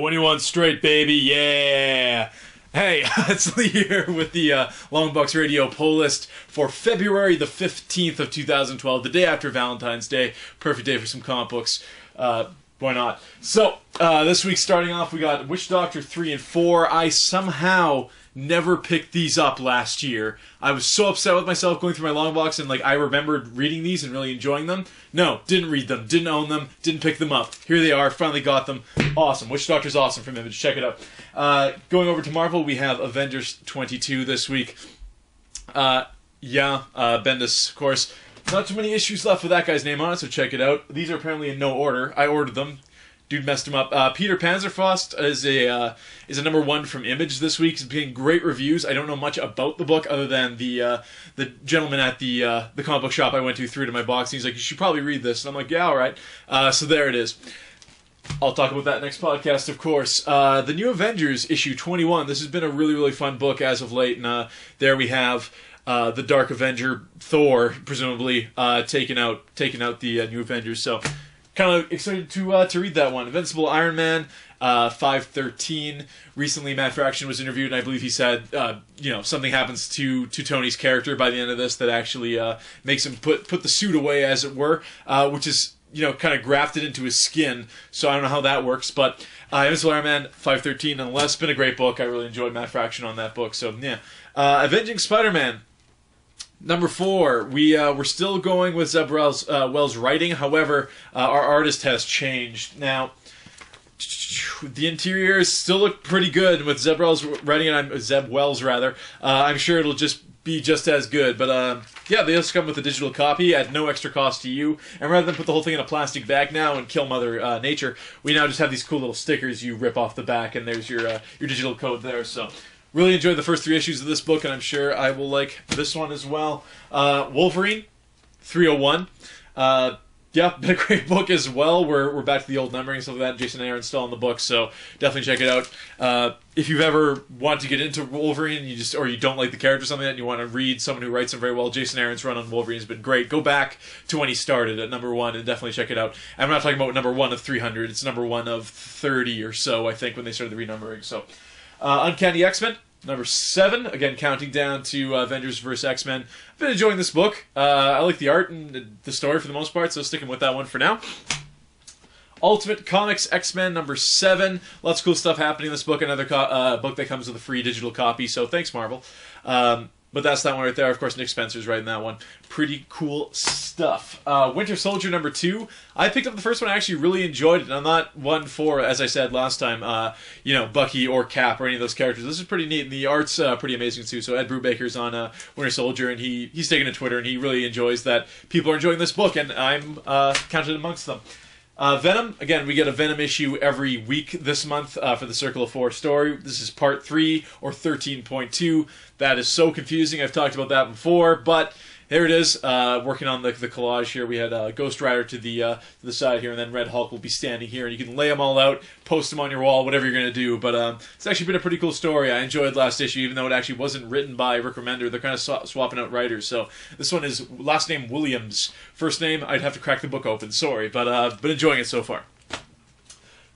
21 straight, baby, yeah! Hey, it's Lee here with the Longbox Radio poll list for February the 15th of 2012, the day after Valentine's Day. Perfect day for some comic books. Why not? So, this week starting off, we got Witch Doctor 3 and 4. I somehow never picked these up last year. I was so upset with myself going through my Longbox, and I remembered reading these and really enjoying them. No, didn't read them, didn't own them, didn't pick them up. Here they are, finally got them. Awesome. Witch Doctor's awesome from Image. Check it out. Going over to Marvel, we have Avengers 22 this week. Bendis, of course. Not too many issues left with that guy's name on it, so check it out. These are apparently in no order. I ordered them. Dude messed him up. Peter Panzerfaust is a number one from Image this week. He's getting great reviews. I don't know much about the book other than the gentleman at the comic book shop I went to threw it in my box. And he's like, "You should probably read this." And I'm like, "Yeah, all right." So there it is. I'll talk about that next podcast, of course. The New Avengers, issue 21. This has been a really, really fun book as of late. And there we have the Dark Avenger, Thor, presumably taking out the New Avengers. So kind of excited to read that one. Invincible Iron Man, 513. Recently, Matt Fraction was interviewed, and I believe he said, something happens to Tony's character by the end of this that actually makes him put the suit away, as it were, which is kind of grafted into his skin. So I don't know how that works, but Invincible Iron Man, 513, nonetheless, been a great book. I really enjoyed Matt Fraction on that book. So yeah, Avenging Spider-Man. Number 4, we're still going with Zeb Wells' writing. However, our artist has changed. Now, the interiors still look pretty good with Zeb Wells writing it. Zeb Wells, rather. I'm sure it'll just be just as good. But they just come with a digital copy at no extra cost to you. And rather than put the whole thing in a plastic bag now and kill Mother Nature, we now just have these cool little stickers you rip off the back, and there's your digital code there. So really enjoyed the first 3 issues of this book, and I'm sure I will like this one as well. Wolverine, 301. Been a great book as well. We're back to the old numbering, stuff like that. Jason and Aaron still in the book, so definitely check it out. If you've ever wanted to get into Wolverine, or you don't like the character or something like that, and you want to read someone who writes them very well, Jason Aaron's run on Wolverine has been great. Go back to when he started at number 1 and definitely check it out. I'm not talking about number 1 of 300. It's number 1 of 30 or so, I think, when they started the renumbering. So, Uncanny X-Men, number 7, again counting down to Avengers vs. X-Men. I've been enjoying this book. I like the art and the story for the most part, so sticking with that one for now. Ultimate Comics X-Men number 7. Lots of cool stuff happening in this book. Another book that comes with a free digital copy, so thanks, Marvel. But that's that one right there. Of course, Nick Spencer's writing that one. Pretty cool stuff. Winter Soldier number 2. I picked up the first one. I actually really enjoyed it. And I'm not one for, as I said last time, Bucky or Cap or any of those characters. This is pretty neat. And the art's pretty amazing too. So Ed Brubaker's on Winter Soldier, and he's taken to Twitter, and he really enjoys that people are enjoying this book, and I'm counted amongst them. Venom, again, we get a Venom issue every week this month for the Circle of 4 story. This is part 3, or 13.2. That is so confusing. I've talked about that before, but there it is. Working on the collage here. We had Ghost Rider to the side here, and then Red Hulk will be standing here, and you can lay them all out, post them on your wall, whatever you're going to do. But it's actually been a pretty cool story. I enjoyed last issue, even though it actually wasn't written by Rick Remender. They're kind of swapping out writers. So this one is last name Williams. First name, I'd have to crack the book open. Sorry, but been enjoying it so far.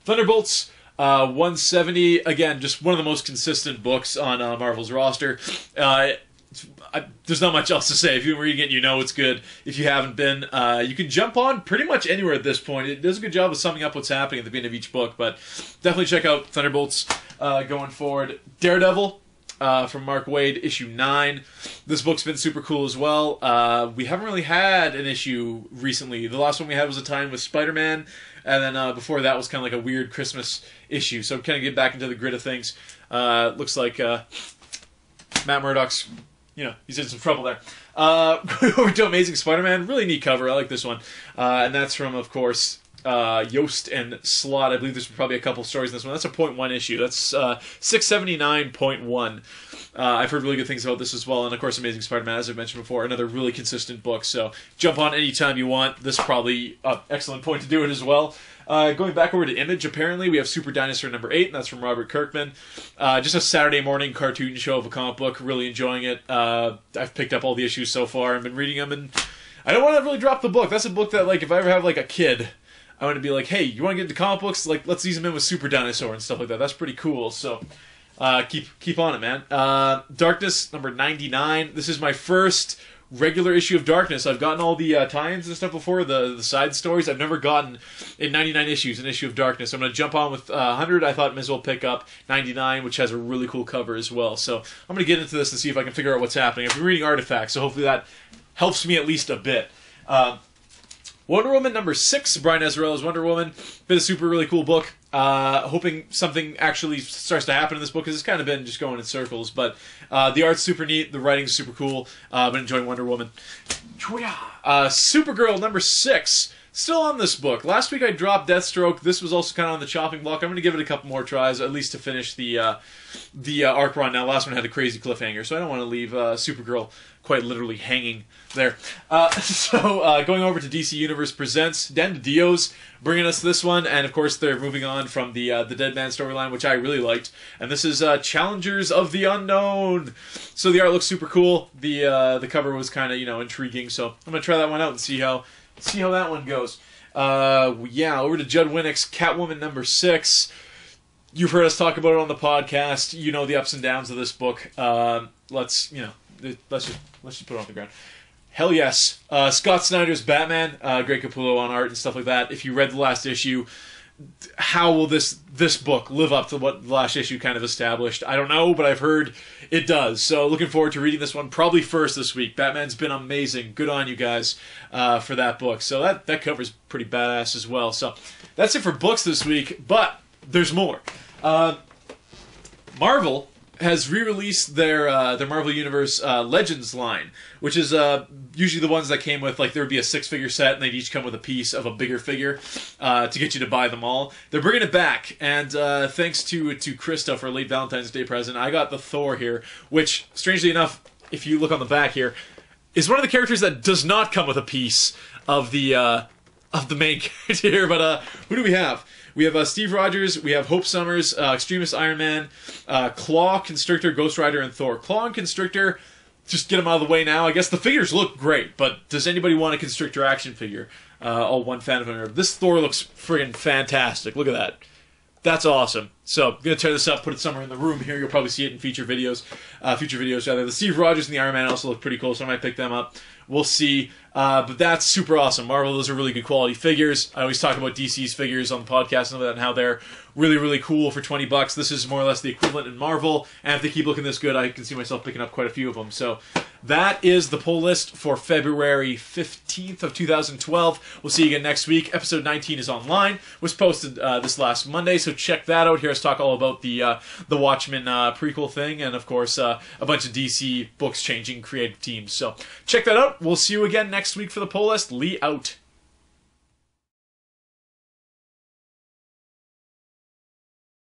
Thunderbolts. 170, again, just one of the most consistent books on Marvel's roster. There's not much else to say. If you've been reading it, you know it's good. If you haven't been, you can jump on pretty much anywhere at this point. It does a good job of summing up what's happening at the beginning of each book, but definitely check out Thunderbolts going forward. Daredevil from Mark Waid, issue 9. This book's been super cool as well. We haven't really had an issue recently. The last one we had was a time with Spider-Man, and then before that was kind of like a weird Christmas issue. So kind of get back into the grid of things. Looks like Matt Murdock's, he's in some trouble there. Going over to Amazing Spider-Man, really neat cover. I like this one. And that's from, of course, Yost and Slott. I believe there's probably a couple stories in this one. That's a .1 issue. That's 679.1. I've heard really good things about this as well. And, of course, Amazing Spider-Man, as I mentioned before, another really consistent book. So jump on anytime you want. This is probably an excellent point to do it as well. Going back over to Image, apparently, we have Super Dinosaur number 8, and that's from Robert Kirkman. Just a Saturday morning cartoon show of a comic book. Really enjoying it. I've picked up all the issues so far and been reading them, and I don't want to really drop the book. That's a book that, if I ever have, a kid, I want to be like, hey, you want to get into comic books? Like, let's ease them in with Super Dinosaur and stuff like that. That's pretty cool. So, keep on it, man. Darkness number 99. This is my first regular issue of Darkness. I've gotten all the tie-ins and stuff before, the side stories. I've never gotten in 99 issues an issue of Darkness. I'm going to jump on with 100. I thought I might as well pick up 99, which has a really cool cover as well. So I'm going to get into this and see if I can figure out what's happening. I've been reading Artifacts, so hopefully that helps me at least a bit. Wonder Woman number 6, Brian Azzarello's Wonder Woman. Been a super really cool book. Hoping something actually starts to happen in this book, because it's kind of been just going in circles. But the art's super neat, the writing's super cool. Been enjoying Wonder Woman. Supergirl number 6. Still on this book. Last week I dropped Deathstroke. This was also kind of on the chopping block. I'm going to give it a couple more tries, at least to finish the arc run. Now, last one had a crazy cliffhanger, so I don't want to leave Supergirl quite literally hanging there. Going over to DC Universe Presents, Dan DiDio's bringing us this one, and of course they're moving on from the Dead Man storyline, which I really liked. And this is Challengers of the Unknown. So the art looks super cool. The cover was kind of intriguing. So I'm gonna try that one out and see how that one goes. Over to Judd Winnick's Catwoman number 6. You've heard us talk about it on the podcast. You know the ups and downs of this book. Let's just put it on the ground. Hell yes. Scott Snyder's Batman, Greg Capullo on art and stuff like that. If you read the last issue, how will this book live up to what the last issue kind of established? I don't know, but I've heard it does. So looking forward to reading this one probably first this week. Batman's been amazing. Good on you guys for that book. So that cover's pretty badass as well. So that's it for books this week, but there's more. Marvel has re-released their Marvel Universe Legends line, which is usually the ones that came with, like, there would be a 6-figure set, and they'd each come with a piece of a bigger figure to get you to buy them all. They're bringing it back, and thanks to Krista for a late Valentine's Day present, I got the Thor here, which, strangely enough, if you look on the back here, is one of the characters that does not come with a piece of the main character here. But who do we have? We have Steve Rogers, we have Hope Summers, Extremist Iron Man, Claw, Constrictor, Ghost Rider, and Thor. Claw and Constrictor, just get them out of the way now. I guess the figures look great, but does anybody want a Constrictor action figure? One fan of it. This Thor looks friggin' fantastic. Look at that. That's awesome. So, I'm going to tear this up, put it somewhere in the room here. You'll probably see it in future videos. The Steve Rogers and the Iron Man also look pretty cool, so I might pick them up. We'll see. But that's super awesome. Marvel, those are really good quality figures. I always talk about DC's figures on the podcast and how they're really, really cool for $20. This is more or less the equivalent in Marvel. And if they keep looking this good, I can see myself picking up quite a few of them. So that is the pull list for February 15th of 2012. We'll see you again next week. Episode 19 is online. Was posted this last Monday, so check that out. Hear us talk all about the Watchmen prequel thing, and of course a bunch of DC books changing creative teams. So check that out. We'll see you again next week for the pull list. Lee out.